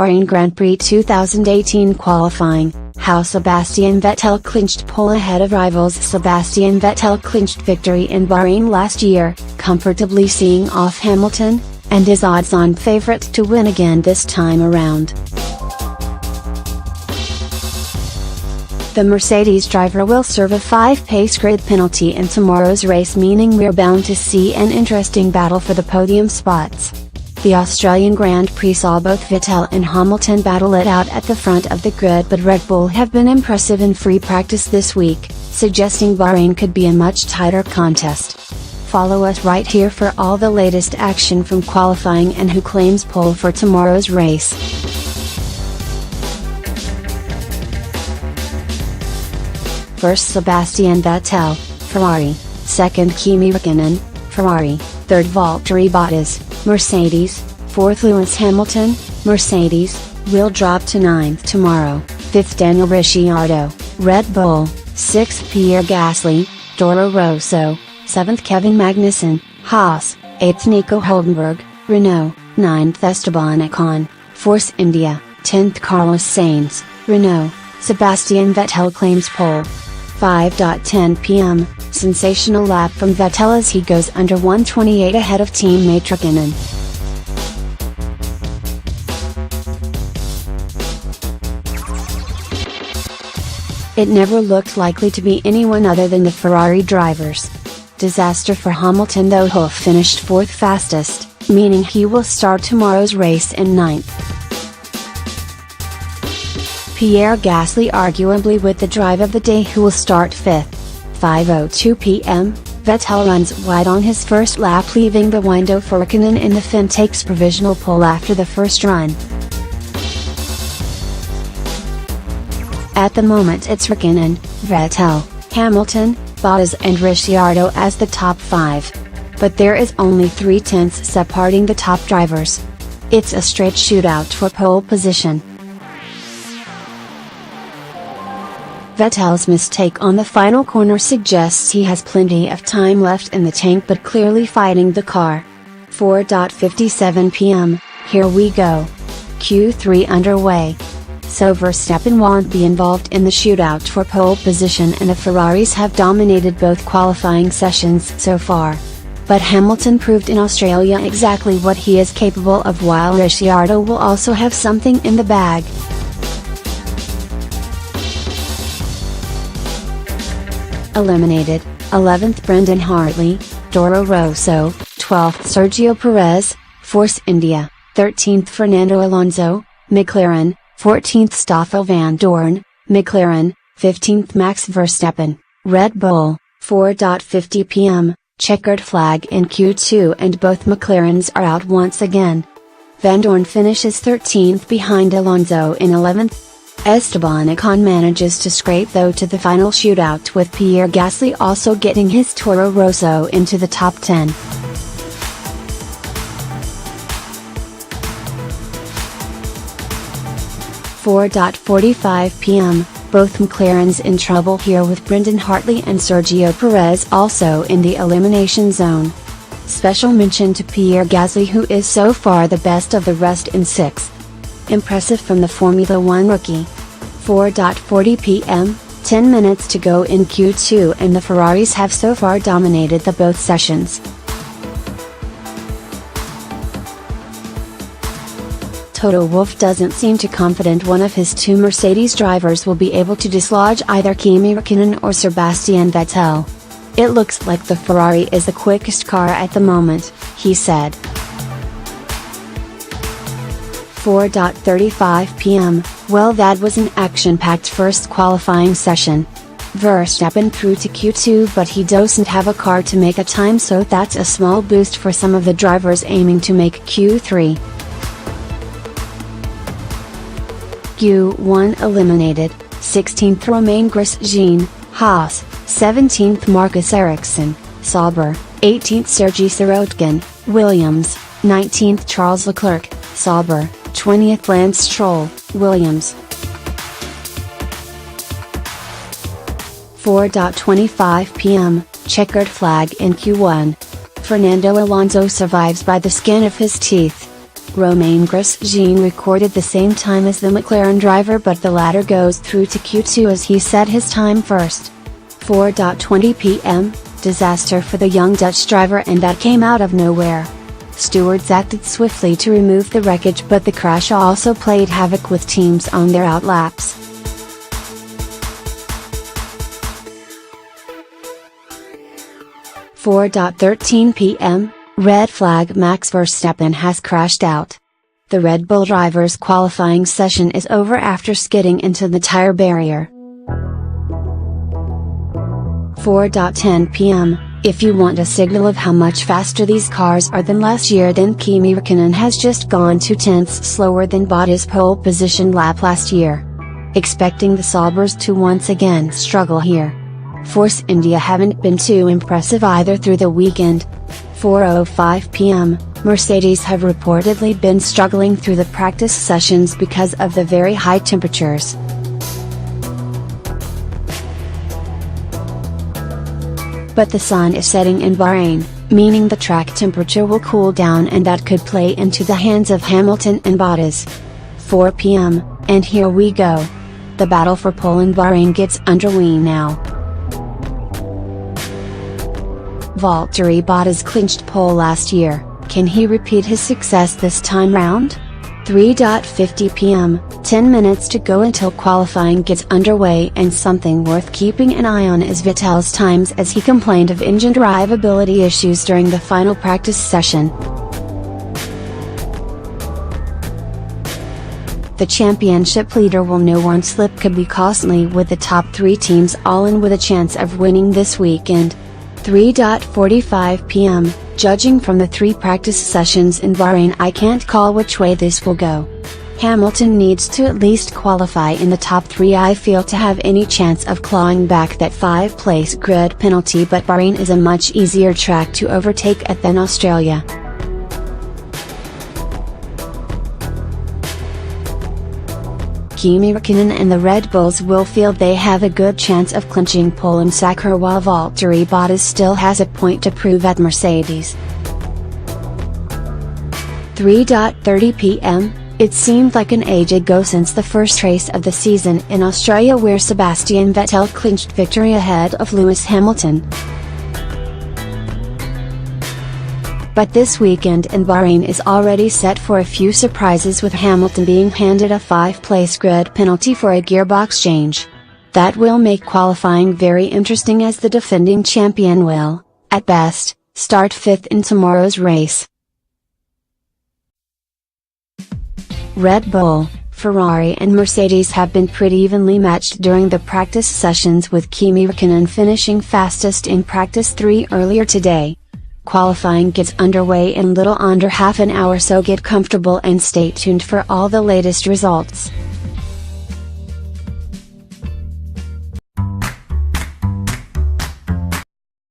Bahrain Grand Prix 2018 qualifying, how Sebastian Vettel clinched pole ahead of rivals. Sebastian Vettel clinched victory in Bahrain last year, comfortably seeing off Hamilton, and is odds-on favorite to win again this time around. The Mercedes driver will serve a 5-pace grid penalty in tomorrow's race, meaning we're bound to see an interesting battle for the podium spots. The Australian Grand Prix saw both Vettel and Hamilton battle it out at the front of the grid, but Red Bull have been impressive in free practice this week, suggesting Bahrain could be a much tighter contest. Follow us right here for all the latest action from qualifying and who claims pole for tomorrow's race. First, Sebastian Vettel, Ferrari; second, Kimi Räikkönen, Ferrari; third, Valtteri Bottas, Mercedes; fourth, Lewis Hamilton, Mercedes, will drop to 9th tomorrow; fifth, Daniel Ricciardo, Red Bull; sixth, Pierre Gasly, Toro Rosso; seventh, Kevin Magnussen, Haas; eighth, Nico Hülkenberg, Renault; ninth, Esteban Ocon, Force India; 10th, Carlos Sainz, Renault. Sebastian Vettel claims pole. 5:10 p.m, sensational lap from Vettel as he goes under 1:28 ahead of teammate Räikkönen. It never looked likely to be anyone other than the Ferrari drivers. Disaster for Hamilton though, who finished 4th fastest, meaning he will start tomorrow's race in 9th. Pierre Gasly arguably with the drive of the day, who will start 5th. 5:02 p.m, Vettel runs wide on his first lap, leaving the window for Räikkönen in the Finn takes provisional pole after the first run. At the moment it's Räikkönen, Vettel, Hamilton, Bottas and Ricciardo as the top 5. But there is only 3/10 separating the top drivers. It's a straight shootout for pole position. Vettel's mistake on the final corner suggests he has plenty of time left in the tank, but clearly fighting the car. 4:57 p.m, here we go. Q3 underway. So Verstappen won't be involved in the shootout for pole position, and the Ferraris have dominated both qualifying sessions so far. But Hamilton proved in Australia exactly what he is capable of, while Ricciardo will also have something in the bag. Eliminated: 11th, Brendan Hartley, Toro Rosso; 12th, Sergio Perez, Force India; 13th, Fernando Alonso, McLaren; 14th, Stoffel van Dorn, McLaren; 15th, Max Verstappen, Red Bull. 4:50 p.m, checkered flag in Q2 and both McLarens are out once again. Van Dorn finishes 13th behind Alonso in 11th. Esteban Ocon manages to scrape though to the final shootout, with Pierre Gasly also getting his Toro Rosso into the top 10. (4:45 p.m, both McLarens in trouble here, with Brendan Hartley and Sergio Perez also in the elimination zone. Special mention to Pierre Gasly, who is so far the best of the rest in 6th. Impressive from the Formula 1 rookie. 4:40 p.m, 10 minutes to go in Q2 and the Ferraris have so far dominated the both sessions. Toto Wolff doesn't seem too confident one of his 2 Mercedes drivers will be able to dislodge either Kimi Räikkönen or Sebastian Vettel. It looks like the Ferrari is the quickest car at the moment, he said. 4:35 p.m, well, that was an action-packed first qualifying session. Verstappen through to Q2, but he doesn't have a car to make a time, so that's a small boost for some of the drivers aiming to make Q3. Q1 eliminated: 16th, Romain Grosjean, Haas; 17th, Marcus Ericsson, Sauber; 18th, Sergei Sirotkin, Williams; 19th, Charles Leclerc, Sauber; 20th, Lance Stroll, Williams. 4:25 p.m, checkered flag in Q1. Fernando Alonso survives by the skin of his teeth. Romain Grosjean recorded the same time as the McLaren driver, but the latter goes through to Q2 as he set his time first. 4:20 p.m, disaster for the young Dutch driver, and that came out of nowhere. Stewards acted swiftly to remove the wreckage, but the crash also played havoc with teams on their out laps. "4:13 p.m, red flag, Max Verstappen has crashed out. The Red Bull driver's qualifying session is over after skidding into the tire barrier. 4:10 p.m, if you want a signal of how much faster these cars are than last year, then Kimi Räikkönen has just gone 2 tenths slower than Bottas' pole position lap last year. Expecting the Saubers to once again struggle here. Force India haven't been too impressive either through the weekend. 4:05 p.m, Mercedes have reportedly been struggling through the practice sessions because of the very high temperatures. But the sun is setting in Bahrain, meaning the track temperature will cool down, and that could play into the hands of Hamilton and Bottas. 4 p.m, and here we go. The battle for pole in Bahrain gets underway now. Valtteri Bottas clinched pole last year. Can he repeat his success this time round? 3:50 p.m, 10 minutes to go until qualifying gets underway, and something worth keeping an eye on is Vettel's times, as he complained of engine drivability issues during the final practice session. The championship leader will know one slip could be costly, with the top 3 teams all in with a chance of winning this weekend. 3:45 p.m, judging from the 3 practice sessions in Bahrain, I can't call which way this will go. Hamilton needs to at least qualify in the top 3, I feel, to have any chance of clawing back that 5-place grid penalty, but Bahrain is a much easier track to overtake at than Australia. Kimi Räikkönen and the Red Bulls will feel they have a good chance of clinching pole in Sakhir, while Valtteri Bottas still has a point to prove at Mercedes. 3:30 p.m, it seemed like an age ago since the first race of the season in Australia, where Sebastian Vettel clinched victory ahead of Lewis Hamilton. But this weekend in Bahrain is already set for a few surprises, with Hamilton being handed a 5-place grid penalty for a gearbox change. That will make qualifying very interesting, as the defending champion will, at best, start 5th in tomorrow's race. Red Bull, Ferrari and Mercedes have been pretty evenly matched during the practice sessions, with Kimi Räikkönen finishing fastest in practice 3 earlier today. Qualifying gets underway in little under half an hour, so get comfortable and stay tuned for all the latest results.